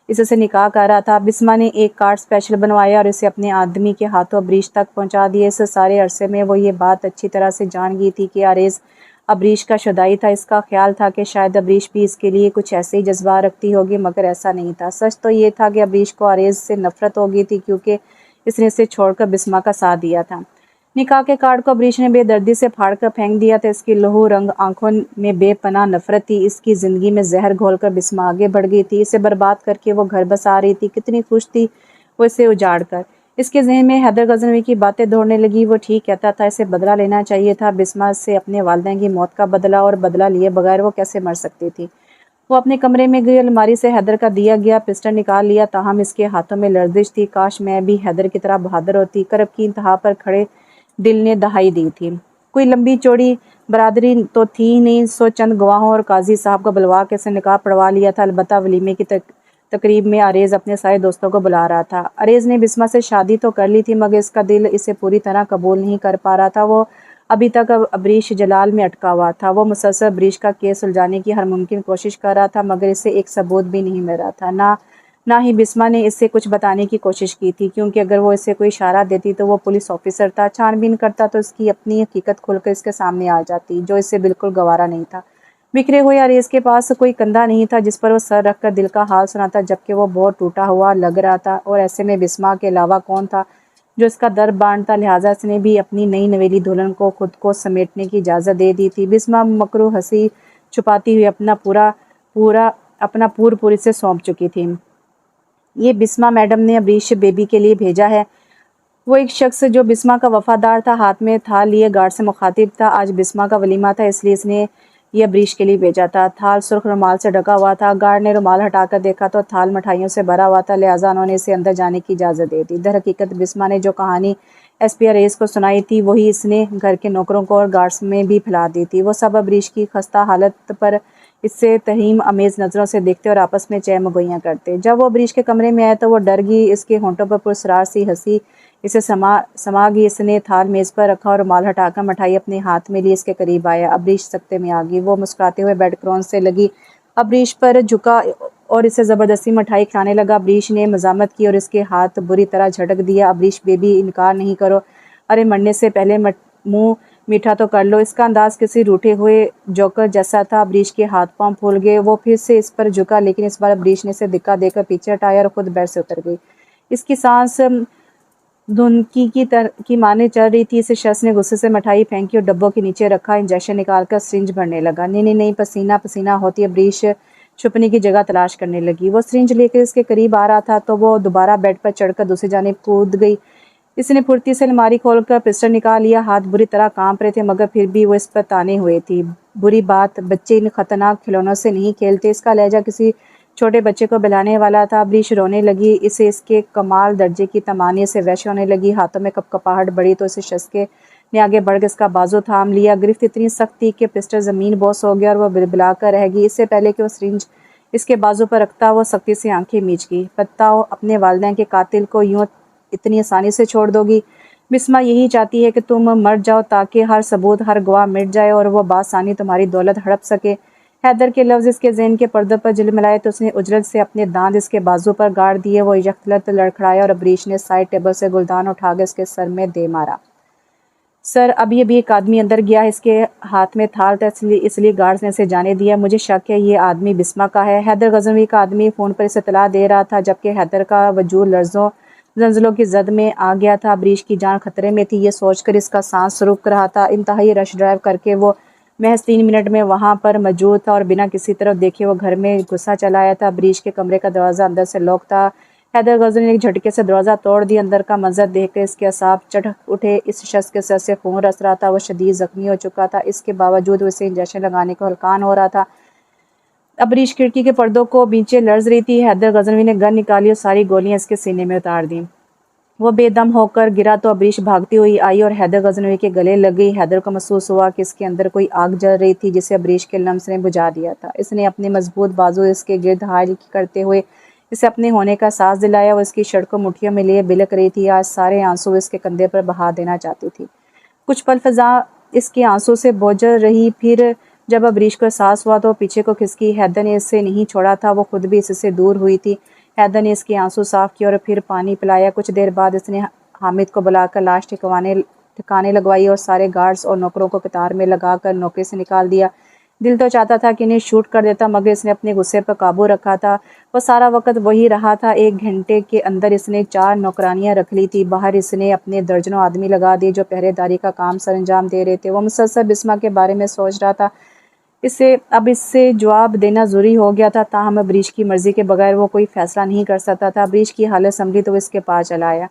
اس سے نکاح کر رہا تھا۔ بسمہ نے ایک کارڈ اسپیشل بنوایا اور اسے اپنے آدمی کے ہاتھوں عبریش تک پہنچا دیا۔ اس سارے عرصے میں وہ یہ بات اچھی طرح سے جان گئی تھی کہ آریز عبریش کا شدائی تھا۔ اس کا خیال تھا کہ شاید عبریش بھی اس کے لیے کچھ ایسے ہی جذبات رکھتی ہوگی، مگر ایسا نہیں تھا۔ سچ تو یہ تھا کہ عبریش کو آریز سے نفرت ہو گئی تھی کیونکہ اس نے اسے چھوڑ کر بسمہ کا ساتھ دیا تھا۔ نکاح کے کارڈ کو عبریش نے بے دردی سے پھاڑ کر پھینک دیا تھا۔ اس کی لہو رنگ آنکھوں میں بے پناہ نفرت تھی۔ اس کی زندگی میں زہر گھول کر بسمہ آگے بڑھ گئی تھی۔ اسے برباد کر کے وہ گھر بسا رہی تھی۔ کتنی خوش تھی وہ اسے اجاڑ کر۔ اس کے ذہن میں حیدر غزنوی کی باتیں دوڑنے لگی۔ وہ ٹھیک کہتا تھا، اسے بدلہ لینا چاہیے تھا، بسمہ سے اپنے والدین کی موت کا بدلہ، اور بدلہ لیے بغیر وہ کیسے مر سکتی تھی۔ وہ اپنے کمرے میں گئی، الماری سے حیدر کا دیا گیا پسٹل نکال لیا، تاہم اس کے ہاتھوں میں لرزش تھی۔ کاش میں بھی حیدر کی طرح بہادر ہوتی۔ کرب کی انتہا پر کھڑے دل نے دہائی دی تھی۔ کوئی لمبی چوڑی برادری تو تھی ہی نہیں، سو چند گواہوں اور قاضی صاحب کو بلوا کے اسے نکاح پڑھوا لیا تھا۔ البتہ ولیمے کی تقریب میں آریز اپنے سارے دوستوں کو بلا رہا تھا۔ آریز نے بسمہ سے شادی تو کر لی تھی مگر اس کا دل اسے پوری طرح قبول نہیں کر پا رہا تھا۔ وہ ابھی تک ابریش جلال میں اٹکا ہوا تھا۔ وہ مسلسل ابریش کا کیس سلجھانے کی ہر ممکن کوشش کر رہا تھا، مگر اسے ایک ثبوت بھی نہیں مل رہا تھا۔ نہ ہی بسما نے اسے کچھ بتانے کی کوشش کی تھی، کیونکہ اگر وہ اسے کوئی اشارہ دیتی تو وہ پولیس آفیسر تھا، چھان بین کرتا تو اس کی اپنی حقیقت کھل کر اس کے سامنے آ جاتی، جو اسے بالکل گوارا نہیں تھا۔ بکھرے ہوئے عریض کے پاس کوئی کندھا نہیں تھا جس پر وہ سر رکھ کر دل کا حال سناتا، جبکہ وہ بہت ٹوٹا ہوا لگ رہا تھا، اور ایسے میں بسما کے علاوہ کون تھا جو اس کا درد بانٹتا۔ لہٰذا اس نے بھی اپنی نئی نویلی دلہن کو خود کو سمیٹنے کی اجازت دے دی تھی۔ بسما مکروہ ہنسی چھپاتی ہوئی اپنا پوری سے سونپ چکی تھی۔ یہ بسما میڈم نے ابریش بیبی کے لیے بھیجا ہے۔ وہ ایک شخص جو بسما کا وفادار تھا ہاتھ میں تھال لیے گارڈ سے مخاطب تھا۔ آج بسما کا ولیمہ تھا، اس لیے اس نے یہ ابریش کے لیے بھیجا تھا۔ تھال سرخ رومال سے ڈھکا ہوا تھا۔ گارڈ نے رومال ہٹا کر دیکھا تو تھال مٹھائیوں سے بھرا ہوا تھا، لہٰذا انہوں نے اسے اندر جانے کی اجازت دے دی۔ در حقیقت بسما نے جو کہانی ایس پی عریض کو سنائی تھی وہی اس نے گھر کے نوکروں کو اور گارڈز میں بھی پھیلا دی تھی۔ وہ سب ابریش کی خستہ حالت پر اس سے ترحم آمیز نظروں سے دیکھتے اور آپس میں چہ مگوئیاں کرتے۔ جب وہ ابریش کے کمرے میں آئے تو وہ ڈر گئی، اس کے ہونٹوں پر پراسرار سی ہنسی اسے سما گئی۔ اس نے تھال میز پر رکھا اور رومال ہٹا کر مٹھائی اپنے ہاتھ میں لی اس کے قریب آیا۔ ابریش سکتے میں آ گئی۔ وہ مسکراتے ہوئے بیڈ کرون سے لگی ابریش پر جھکا اور اسے زبردستی مٹھائی کھلانے لگا۔ ابریش نے مزاحمت کی اور اس کے ہاتھ بری طرح جھٹک دیا۔ ابریش بیبی، انکار نہیں کرو، ارے مرنے سے پہلے منہ میٹھا تو کر لو۔ اس کا انداز کسی روٹھے ہوئے جوکر جیسا تھا۔ ابریش کے ہاتھ پاؤں پھول گئے۔ وہ پھر سے اس پر جھکا، لیکن اس بار ابریش نے اسے دھکا دے کر پیچھے ہٹایا اور خود بیڈ سے اتر گئی۔ اس کی سانس دھنکی کی مانے چل رہی تھی۔ اس شخص نے غصے سے مٹھائی پھینکی اور ڈبوں کے نیچے رکھا انجیکشن نکال کر سرنج بھرنے لگا۔ نہیں، پسینہ پسینہ ہوتی ابریش چھپنے کی جگہ تلاش کرنے لگی۔ وہ سرنج لے کر اس کے قریب آ رہا تھا تو وہ دوبارہ بیڈ پر چڑھ کر دوسری جانب کود گئی۔ اس نے پھرتی سے الماری کھول کر پسٹل نکال لیا۔ ہاتھ بری طرح کانپ رہے تھے، مگر پھر بھی وہ اس پر تانے ہوئے تھی۔ بری بات، بچے ان خطرناک کھلونوں سے نہیں کھیلتے۔ اس کا لہجہ کسی چھوٹے بچے کو بہلانے والا تھا۔ ابریش رونے لگی۔ اسے اس کے کمال درجے کی طمانینت سے وحشت ہونے لگی۔ ہاتھوں میں کپکپاہٹ بڑھی تو اس شخص نے آگے بڑھ کر اس کا بازو تھام لیا۔ گرفت اتنی سخت تھی کہ پسٹل زمین بوس ہو گیا اور وہ بلبلا کر رہ گئی۔ اس سے پہلے کہ وہ سرنج اس کے بازو پر رکھتا، وہ سختی سے آنکھیں میچ گئی۔ بتاؤ، اپنے والدین کے قاتل کو یوں اتنی آسانی سے چھوڑ دو گی؟ بسما یہی چاہتی ہے کہ تم مر جاؤ تاکہ ہر ثبوت، ہر گواہ مٹ جائے اور وہ بآسانی تمہاری دولت ہڑپ سکے۔ حیدر کے لفظ اس کے ذہن کے پردوں پر جھلملائے تو اس نے اجلت سے اپنے دانت اس کے بازو پر گاڑ دیے۔ وہ یکلت لڑکھڑایا اور ابریش نے سائڈ ٹیبل سے گلدان اٹھا کر اس کے سر میں دے مارا۔ سر، ابھی ایک آدمی اندر گیا ہے، اس کے ہاتھ میں تھال تھا، اس لیے گارڈز نے اسے جانے دیا۔ مجھے شک ہے یہ آدمی بسما کا ہے۔ حیدر غزنوی کا آدمی فون پر اسے اطلاع دے رہا تھا، جبکہ حیدر کا وجود لرزوں زلزلوں کی زد میں آ گیا تھا۔ ابریش کی جان خطرے میں تھی، یہ سوچ کر اس کا سانس رک رہا تھا۔ انتہائی رش ڈرائیو کر کے وہ محض 3 منٹ میں وہاں پر موجود تھا اور بنا کسی طرف دیکھے وہ گھر میں گھسا چلا آیا تھا۔ ابریش کے کمرے کا دروازہ اندر سے لاک تھا۔ حیدر غزنوی نے ایک جھٹکے سے دروازہ توڑ دیا۔ اندر کا منظر دیکھ کر اس کے اعصاب چٹک اٹھے۔ اس شخص کے سر سے خون رس رہا تھا، وہ شدید زخمی ہو چکا تھا، اس کے باوجود وہ اسے انجیکشن لگانے کو ہلکان ہو رہا تھا۔ ابریش کھڑکی کے پردوں کو بیچے لرز رہی تھی۔ حیدر غزنوی نے گن نکالی اور ساری گولیاں اس کے سینے میں اتار دیں۔ وہ بے دم ہو کر گرا تو ابریش بھاگتی ہوئی آئی اور حیدر غزنوی کے گلے لگ گئی۔ حیدر کو محسوس ہوا کہ اس کے اندر کوئی آگ جل رہی تھی جسے ابریش کے لمس نے بجھا دیا تھا۔ اس نے اپنے مضبوط بازو اس کے گرد حائل کرتے ہوئے اسے اپنے ہونے کا احساس دلایا۔ وہ اس کی شرٹ کو مٹھیوں میں لیے بلک رہی تھی، آج سارے آنسو اس کے کندھے پر بہا دینا چاہتی تھی۔ کچھ پل فضا اس کے آنسو سے بوجھل رہی، پھر جب ابریش کو احساس ہوا تو وہ پیچھے کو کھسکی۔ حیدر نے اسے نہیں چھوڑا تھا، وہ خود بھی اس سے دور ہوئی تھی۔ حیدر نے اس کے آنسو صاف کیے اور پھر پانی پلایا۔ کچھ دیر بعد اس نے حامد کو بلا کر لاش ٹھکانے لگوائی اور سارے گارڈز اور نوکروں کو قطار میں لگا کر نوکری سے نکال دیا۔ دل تو چاہتا تھا کہ انہیں شوٹ کر دیتا، مگر اس نے اپنے غصے پر قابو رکھا تھا۔ وہ سارا وقت وہی رہا تھا۔ 1 گھنٹے کے اندر اس نے 4 نوکرانیاں رکھ لی تھی۔ باہر اس نے اپنے درجنوں آدمی لگا دیے جو پہرے داری کا کام سر انجام دے رہے تھے۔ وہ مسلسل بسما کے بارے میں سوچ رہا تھا۔ اب اس سے جواب دینا ضروری ہو گیا تھا، تاہم ابریش کی مرضی کے بغیر وہ کوئی فیصلہ نہیں کر سکتا تھا۔ ابریش کی حالت سنبھلی تو وہ اس کے پاس چلا آیا۔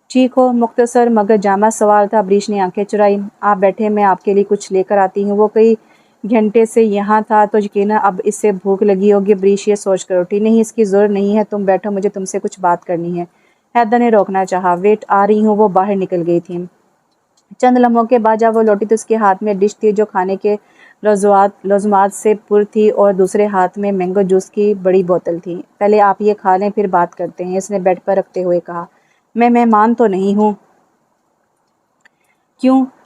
ٹھیک ہو؟ مختصر مگر جامع سوال تھا۔ ابریش نے آنکھیں چرائی۔ آپ بیٹھے، میں آپ کے لیے کچھ لے کر آتی ہوں۔ وہ کئی گھنٹے سے یہاں تھا تو یقیناً اب اس سے بھوک لگی ہوگی۔ ابریش یہ سوچ کر اٹھی۔ نہیں، اس کی ضرورت نہیں ہے، تم بیٹھو، مجھے تم سے کچھ بات کرنی ہے۔ حیدر نے روکنا چاہا۔ ویٹ، آ رہی ہوں۔ وہ باہر نکل گئی تھی۔ چند لمحوں کے بعد جب وہ لوٹی تو اس کے ہاتھ میں ڈش تھی جو کھانے کے لازمات سے پر تھی اور دوسرے ہاتھ میں مینگو جوس کی بڑی بوتل تھی۔ پہلے آپ یہ کھا لیں، پھر بات کرتے ہیں، اس نے بیڈ پر رکھتے ہوئے کہا۔ میں مہمان تو نہیں ہوں؟ کیوں؟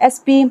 SP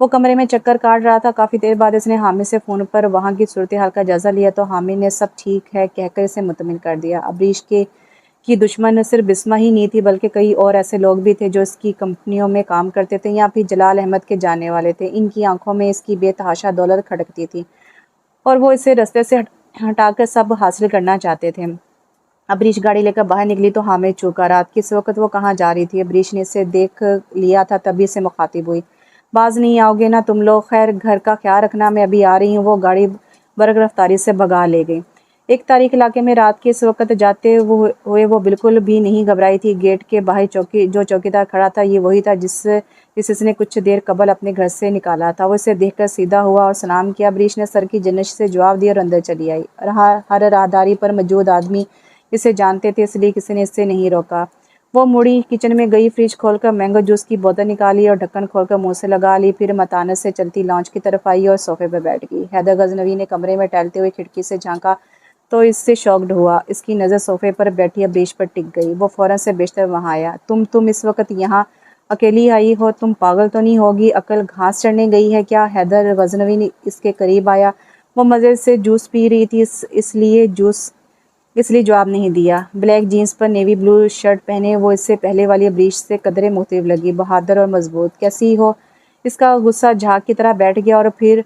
وہ کمرے میں چکر کاٹ رہا تھا۔ کافی دیر بعد اس نے حامد سے فون پر وہاں کی صورتحال کا جائزہ لیا تو حامد نے سب ٹھیک ہے کہہ کر اسے مطمئن کر دیا۔ ابریش کی دشمن صرف بسمہ ہی نہیں تھی بلکہ کئی اور ایسے لوگ بھی تھے جو اس کی کمپنیوں میں کام کرتے تھے یا پھر جلال احمد کے جاننے والے تھے۔ ان کی آنکھوں میں اس کی بے تحاشا دولت کھٹکتی تھی اور وہ اسے رستے سے ہٹا کر سب حاصل کرنا چاہتے تھے۔ ابریش گاڑی لے کر باہر نکلی تو حامد چوکا۔ رات کس وقت وہ کہاں جا رہی تھی؟ ابریش نے اسے دیکھ لیا تھا تبھی سے مخاطب ہوئی۔ باز نہیں آؤ گے نا تم لوگ؟ خیر گھر کا خیال رکھنا، میں ابھی آ رہی ہوں۔ وہ گاڑی برق رفتاری سے بھگا لے گئی۔ ایک تاریک علاقے میں رات کے اس وقت جاتے ہوئے وہ بالکل بھی نہیں گھبرائی تھی۔ گیٹ کے باہر جو چوکیدار کھڑا تھا یہ وہی تھا جس نے کچھ دیر قبل اپنے گھر سے نکالا تھا۔ وہ اسے دیکھ کر سیدھا ہوا اور سلام کیا۔ ابریش نے سر کی جنش سے جواب دیا اور اندر چلی آئی۔ ہر راہداری پر موجود آدمی اسے جانتے تھے اس لیے کسی نے اسے نہیں روکا۔ وہ مڑی، کچن میں گئی، فریج کھول کر مینگو جوس کی بوتل نکالی اور ڈھکن کھول کر منہ سے لگا لی۔ پھر متانت سے چلتی لانچ کی طرف آئی اور صوفے پر بیٹھ گئی۔ حیدر غزنوی نے کمرے میں ٹہلتے ہوئے کھڑکی سے جھانکا تو اس سے شاکڈ ہوا۔ اس کی نظر صوفے پر بیٹھی ابریش پر ٹک گئی۔ وہ فوراً سے بیشتر وہاں آیا۔ تم اس وقت یہاں اکیلی آئی ہو؟ تم پاگل تو نہیں ہوگی؟ عقل گھاس چرنے گئی ہے کیا؟ حیدر غزنوی نے اس کے قریب آیا۔ وہ مزے سے جوس پی رہی تھی اس لیے جواب نہیں دیا۔ بلیک جینس پر نیوی بلو شرٹ پہنے وہ اس سے پہلے والی ابریش سے قدرے مختلف لگی، بہادر اور مضبوط۔ کیسی ہو؟ اس کا غصہ جھاگ کی طرح بیٹھ گیا اور پھر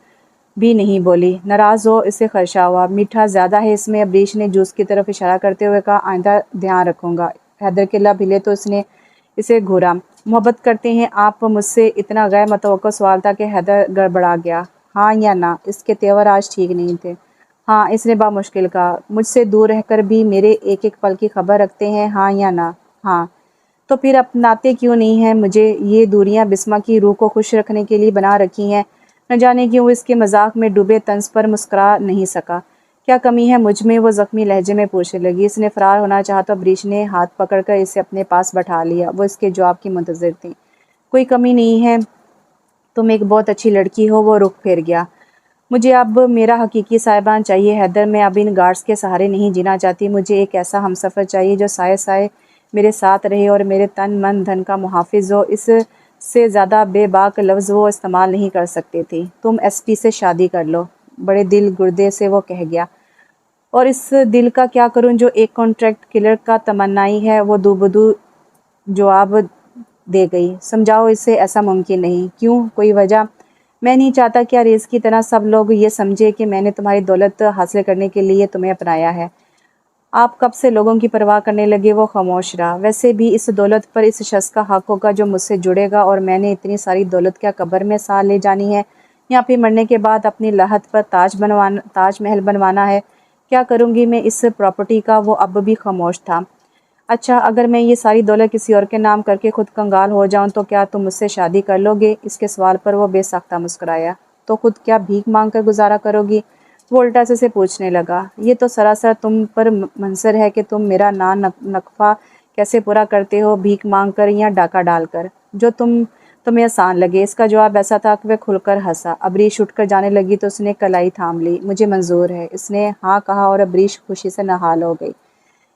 بھی نہیں بولی۔ ناراض ہو؟ اسے خدشہ ہوا۔ میٹھا زیادہ ہے اس میں؟ ابریش نے جوس کی طرف اشارہ کرتے ہوئے کہا۔ آئندہ دھیان رکھوں گا۔ حیدر کے لب ہلے تو اس نے اسے گھورا۔ محبت کرتے ہیں آپ مجھ سے؟ اتنا غیر متوقع سوال تھا کہ حیدر گڑبڑا گیا۔ ہاں یا نہ؟ اس کے تیور آج ٹھیک نہیں تھے۔ ہاں، اس نے بامشکل کہا۔ مجھ سے دور رہ کر بھی میرے ایک ایک پل کی خبر رکھتے ہیں، ہاں یا نہ؟ ہاں۔ تو پھر اپناتے کیوں نہیں ہیں مجھے؟ یہ دوریاں بسمہ کی روح کو خوش رکھنے کے لیے بنا رکھی ہیں۔ نہ جانے کیوں وہ اس کے مذاق میں ڈوبے طنز پر مسکرا نہیں سکا۔ کیا کمی ہے مجھ میں؟ وہ زخمی لہجے میں پوچھنے لگی۔ اس نے فرار ہونا چاہا تو ابریش نے ہاتھ پکڑ کر اسے اپنے پاس بٹھا لیا۔ وہ اس کے جواب کی منتظر تھی۔ کوئی کمی نہیں ہے، تم ایک بہت اچھی لڑکی ہو۔ وہ رخ پھیر گیا۔ مجھے اب میرا حقیقی صاحبان چاہیے حیدر، میں اب ان گارڈز کے سہارے نہیں جینا چاہتی۔ مجھے ایک ایسا ہمسفر چاہیے جو سائے سائے میرے ساتھ رہے اور میرے تن من دھن کا محافظ ہو۔ اس سے زیادہ بے باک لفظ وہ استعمال نہیں کر سکتی تھی۔ تم ایس پی سے شادی کر لو، بڑے دل گردے سے وہ کہہ گیا۔ اور اس دل کا کیا کروں جو ایک کانٹریکٹ کلر کا تمنائی ہے؟ وہ دو بدو جواب دے گئی۔ سمجھاؤ اسے، ایسا ممکن نہیں۔ کیوں؟ کوئی وجہ؟ میں نہیں چاہتا کہ ریس کی طرح سب لوگ یہ سمجھے کہ میں نے تمہاری دولت حاصل کرنے کے لیے تمہیں اپنایا ہے۔ آپ کب سے لوگوں کی پرواہ کرنے لگے؟ وہ خاموش رہا۔ ویسے بھی اس دولت پر اس شخص کا حق ہوگا جو مجھ سے جڑے گا، اور میں نے اتنی ساری دولت کیا قبر میں ساتھ لے جانی ہے یا پھر مرنے کے بعد اپنی لاحت پر تاج محل بنوانا ہے؟ کیا کروں گی میں اس پراپرٹی کا؟ وہ اب بھی خاموش تھا۔ اچھا، اگر میں یہ ساری دولت کسی اور کے نام کر کے خود کنگال ہو جاؤں تو کیا تم مجھ سے شادی کر لو گے؟ اس کے سوال پر وہ بے ساختہ مسکرایا۔ تو خود کیا بھیک مانگ کر گزارا کرو گی؟ وہ الٹا سے پوچھنے لگا۔ یہ تو سراسر تم پر منحصر ہے کہ تم میرا نقفہ کیسے پورا کرتے ہو، بھیک مانگ کر یا ڈاکہ ڈال کر، جو تمہیں آسان لگے۔ اس کا جواب ایسا تھا کہ وہ کھل کر ہنسا۔ ابریش اٹھ کر جانے لگی تو اس نے کلائی تھام لی۔ مجھے منظور ہے، اس نے ہاں کہا اور ابریش خوشی سے نہال ہو گئی۔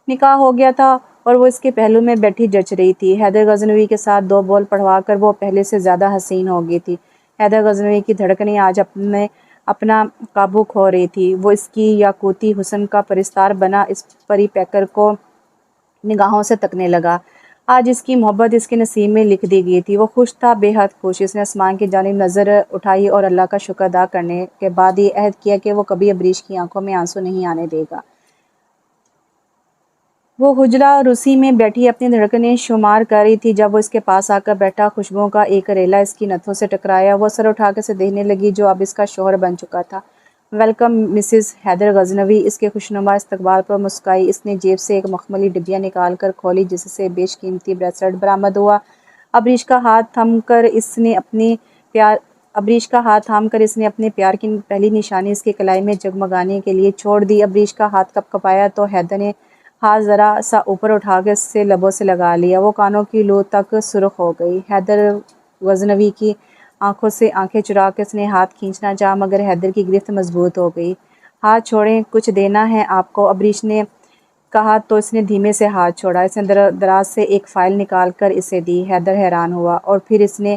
نکاح ہو گیا تھا اور وہ اس کے پہلو میں بیٹھی جچ رہی تھی۔ حیدر غزنوی کے ساتھ دو بول پڑھوا کر وہ پہلے سے زیادہ حسین ہو گئی تھی۔ حیدر غزنوی کی دھڑکنیں آج اپنا قابو کھو رہی تھی۔ وہ اس کی یاقوتی حسن کا پرستار بنا اس پری پیکر کو نگاہوں سے تکنے لگا۔ آج اس کی محبت اس کے نصیب میں لکھ دی گئی تھی۔ وہ خوش تھا، بے حد خوش۔ اس نے آسمان کی جانب نظر اٹھائی اور اللہ کا شکر ادا کرنے کے بعد یہ عہد کیا کہ وہ کبھی ابریش کی آنکھوں میں آنسو نہیں آنے دے گا۔ وہ حجرہ رسی میں بیٹھی اپنی دھڑکنیں شمار کر رہی تھی جب وہ اس کے پاس آ کر بیٹھا۔ خوشبوؤں کا ایک ریلا اس کی نتھوں سے ٹکرایا۔ وہ سر اٹھا کر اسے دیکھنے لگی جو اب اس کا شوہر بن چکا تھا۔ Welcome Mrs Haider Ghaznavi. اس کے خوشنما استقبال پر مسکرائی۔ اس نے جیب سے ایک مخملی ڈبیا نکال کر کھولی جس سے بیش قیمتی بریسلٹ برآمد ہوا۔ ابریش کا ہاتھ تھام کر اس نے اپنے پیار کی پہلی نشانی اس کی کلائی میں جگمگانے کے لیے چھوڑ دی۔ ابریش کا ہاتھ کپ کپایا تو حیدر نے ہاتھ ذرا سا اوپر اٹھا کے اس سے لبوں سے لگا لیا۔ وہ کانوں کی لو تک سرخ ہو گئی۔ حیدر غزنوی کی آنکھوں سے آنکھیں چرا کے اس نے ہاتھ کھینچنا چاہا مگر حیدر کی گرفت مضبوط ہو گئی۔ ہاتھ چھوڑیں، کچھ دینا ہے آپ کو؟ ابریش نے کہا تو اس نے دھیمے سے ہاتھ چھوڑا۔ اس نے دراز سے ایک فائل نکال کر اسے دی۔ حیدر حیران ہوا اور پھر اس نے